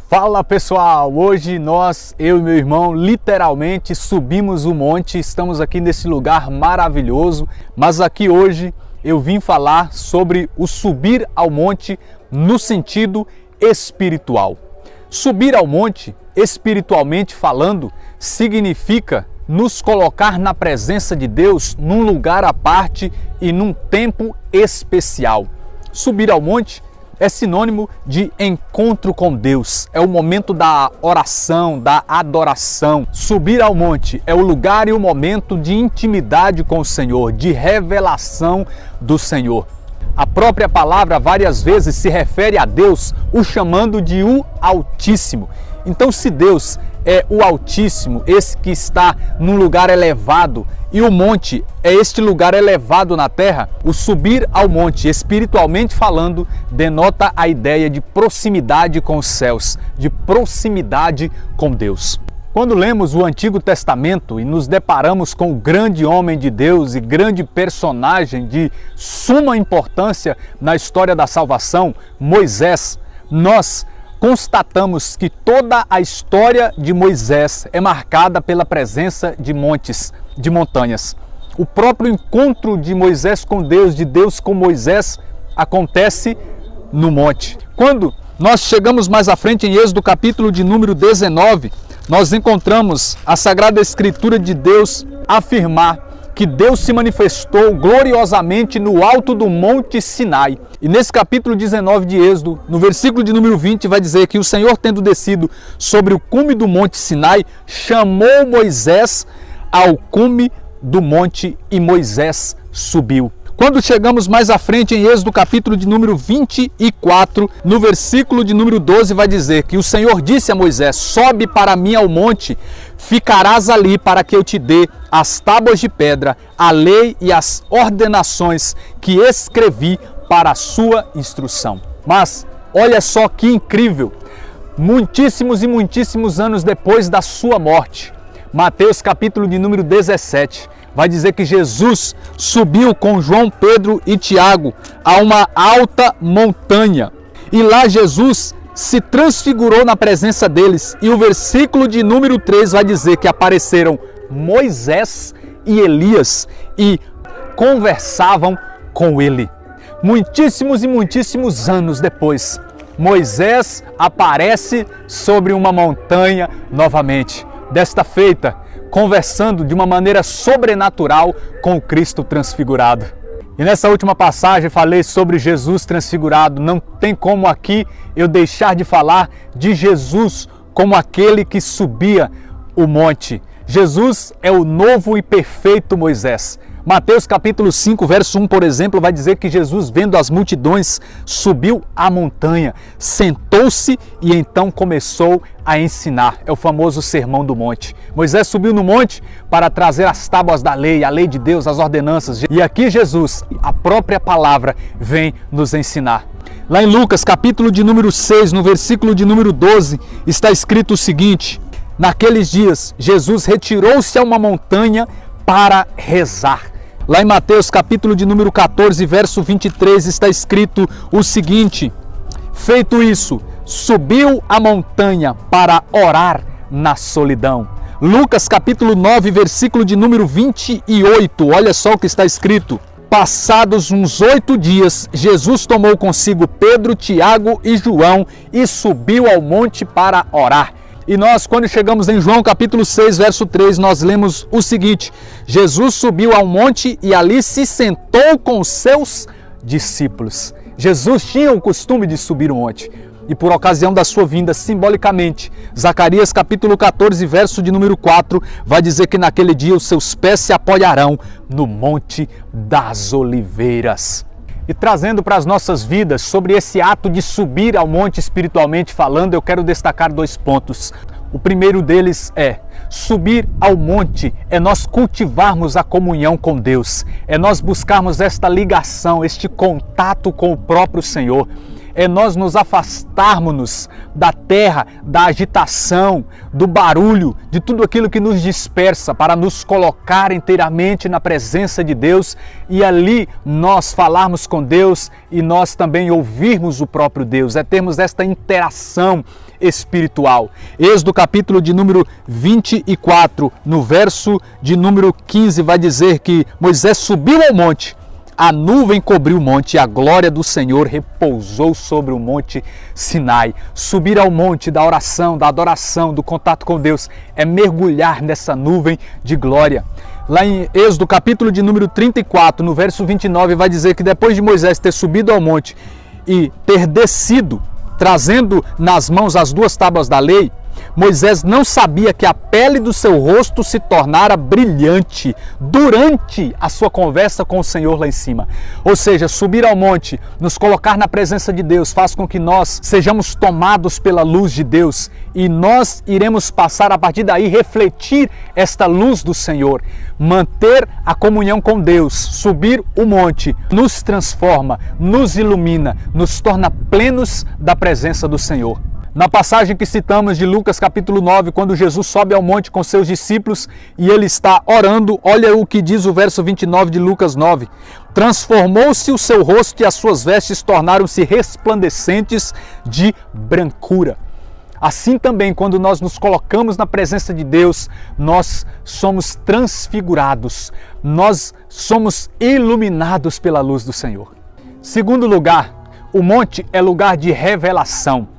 Fala pessoal, hoje eu e meu irmão literalmente subimos o monte, estamos aqui nesse lugar maravilhoso, mas aqui hoje eu vim falar sobre o subir ao monte no sentido espiritual. Subir ao monte, espiritualmente falando, significa nos colocar na presença de Deus num lugar à parte e num tempo especial. Subir ao monte é sinônimo de encontro com Deus, é o momento da oração, da adoração. Subir ao monte é o lugar e o momento de intimidade com o Senhor, de revelação do Senhor. A própria palavra várias vezes se refere a Deus, o chamando de o Altíssimo. Então, se Deus é o Altíssimo, esse que está num lugar elevado, e o monte é este lugar elevado na terra, o subir ao monte, espiritualmente falando, denota a ideia de proximidade com os céus, de proximidade com Deus. Quando lemos o Antigo Testamento e nos deparamos com o grande homem de Deus e grande personagem de suma importância na história da salvação, Moisés, nós constatamos que toda a história de Moisés é marcada pela presença de montes, de montanhas. O próprio encontro de Moisés com Deus, de Deus com Moisés, acontece no monte. Quando nós chegamos mais à frente em Êxodo capítulo de número 19, nós encontramos a Sagrada Escritura de Deus afirmar que Deus se manifestou gloriosamente no alto do Monte Sinai. E nesse capítulo 19 de Êxodo, no versículo de número 20, vai dizer que o Senhor, tendo descido sobre o cume do Monte Sinai, chamou Moisés ao cume do monte e Moisés subiu. Quando chegamos mais à frente em Êxodo capítulo de número 24, no versículo de número 12 vai dizer que o Senhor disse a Moisés: sobe para mim ao monte, ficarás ali para que eu te dê as tábuas de pedra, a lei e as ordenações que escrevi para a sua instrução. Mas olha só que incrível, muitíssimos e muitíssimos anos depois da sua morte, Mateus capítulo de número 17, vai dizer que Jesus subiu com João, Pedro e Tiago a uma alta montanha. E lá Jesus se transfigurou na presença deles. E o versículo de número 3 vai dizer que apareceram Moisés e Elias e conversavam com ele. Muitíssimos e muitíssimos anos depois, Moisés aparece sobre uma montanha novamente. Desta feita, conversando de uma maneira sobrenatural com o Cristo transfigurado. E nessa última passagem falei sobre Jesus transfigurado. Não tem como aqui eu deixar de falar de Jesus como aquele que subia o monte. Jesus é o novo e perfeito Moisés. Mateus capítulo 5, verso 1, por exemplo, vai dizer que Jesus, vendo as multidões, subiu a montanha, sentou-se e então começou a ensinar. É o famoso Sermão do Monte. Moisés subiu no monte para trazer as tábuas da lei, a lei de Deus, as ordenanças. E aqui Jesus, a própria palavra, vem nos ensinar. Lá em Lucas capítulo de número 6, no versículo de número 12, está escrito o seguinte: naqueles dias, Jesus retirou-se a uma montanha para rezar. Lá em Mateus capítulo de número 14, verso 23, está escrito o seguinte: feito isso, subiu a montanha para orar na solidão. Lucas capítulo 9, versículo de número 28, olha só o que está escrito: passados uns 8 dias, Jesus tomou consigo Pedro, Tiago e João e subiu ao monte para orar. E nós, quando chegamos em João capítulo 6, verso 3, nós lemos o seguinte: Jesus subiu ao monte e ali se sentou com os seus discípulos. Jesus tinha o costume de subir o monte. E por ocasião da sua vinda, simbolicamente, Zacarias capítulo 14, verso de número 4, vai dizer que naquele dia os seus pés se apoiarão no Monte das Oliveiras. E trazendo para as nossas vidas sobre esse ato de subir ao monte espiritualmente falando, eu quero destacar 2 pontos. O primeiro deles é: subir ao monte é nós cultivarmos a comunhão com Deus, é nós buscarmos esta ligação, este contato com o próprio Senhor. é nós nos afastarmos da terra, da agitação, do barulho, de tudo aquilo que nos dispersa, para nos colocar inteiramente na presença de Deus e ali nós falarmos com Deus e nós também ouvirmos o próprio Deus, é termos esta interação espiritual. Êxodo capítulo de número 24, no verso de número 15, vai dizer que Moisés subiu ao monte, a nuvem cobriu o monte e a glória do Senhor repousou sobre o monte Sinai. Subir ao monte da oração, da adoração, do contato com Deus, é mergulhar nessa nuvem de glória. Lá em Êxodo capítulo de número 34, no verso 29, vai dizer que depois de Moisés ter subido ao monte e ter descido, trazendo nas mãos as 2 tábuas da lei, Moisés não sabia que a pele do seu rosto se tornara brilhante durante a sua conversa com o Senhor lá em cima. Ou seja, subir ao monte, nos colocar na presença de Deus, faz com que nós sejamos tomados pela luz de Deus e nós iremos passar a partir daí refletir esta luz do Senhor. Manter a comunhão com Deus, subir o monte, nos transforma, nos ilumina, nos torna plenos da presença do Senhor. Na passagem que citamos de Lucas capítulo 9, quando Jesus sobe ao monte com seus discípulos e ele está orando, olha o que diz o verso 29 de Lucas 9. Transformou-se o seu rosto e as suas vestes tornaram-se resplandecentes de brancura. Assim também, quando nós nos colocamos na presença de Deus, nós somos transfigurados, nós somos iluminados pela luz do Senhor. Segundo lugar, o monte é lugar de revelação.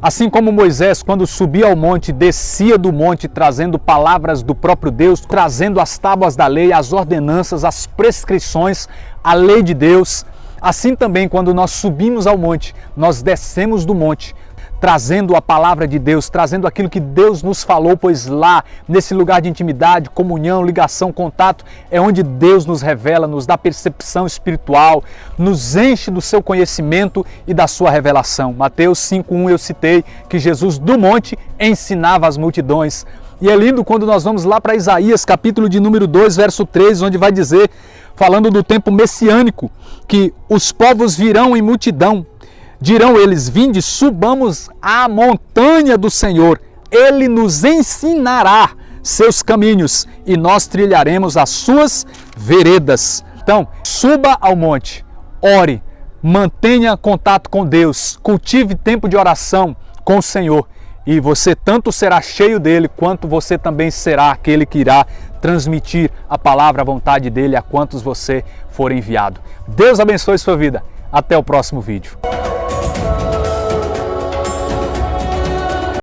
Assim como Moisés, quando subia ao monte, descia do monte trazendo palavras do próprio Deus, trazendo as tábuas da lei, as ordenanças, as prescrições, a lei de Deus. Assim também, quando nós subimos ao monte, nós descemos do monte, trazendo a palavra de Deus, trazendo aquilo que Deus nos falou, pois lá, nesse lugar de intimidade, comunhão, ligação, contato, é onde Deus nos revela, nos dá percepção espiritual, nos enche do seu conhecimento e da sua revelação. Mateus 5:1 eu citei que Jesus do monte ensinava as multidões. E é lindo quando nós vamos lá para Isaías, capítulo de número 2, verso 3, onde vai dizer, falando do tempo messiânico, que os povos virão em multidão. Dirão eles, vinde, subamos à montanha do Senhor. Ele nos ensinará seus caminhos e nós trilharemos as suas veredas. Então, suba ao monte, ore, mantenha contato com Deus, cultive tempo de oração com o Senhor. E você tanto será cheio dele, quanto você também será aquele que irá transmitir a palavra, a vontade dele a quantos você for enviado. Deus abençoe sua vida. Até o próximo vídeo.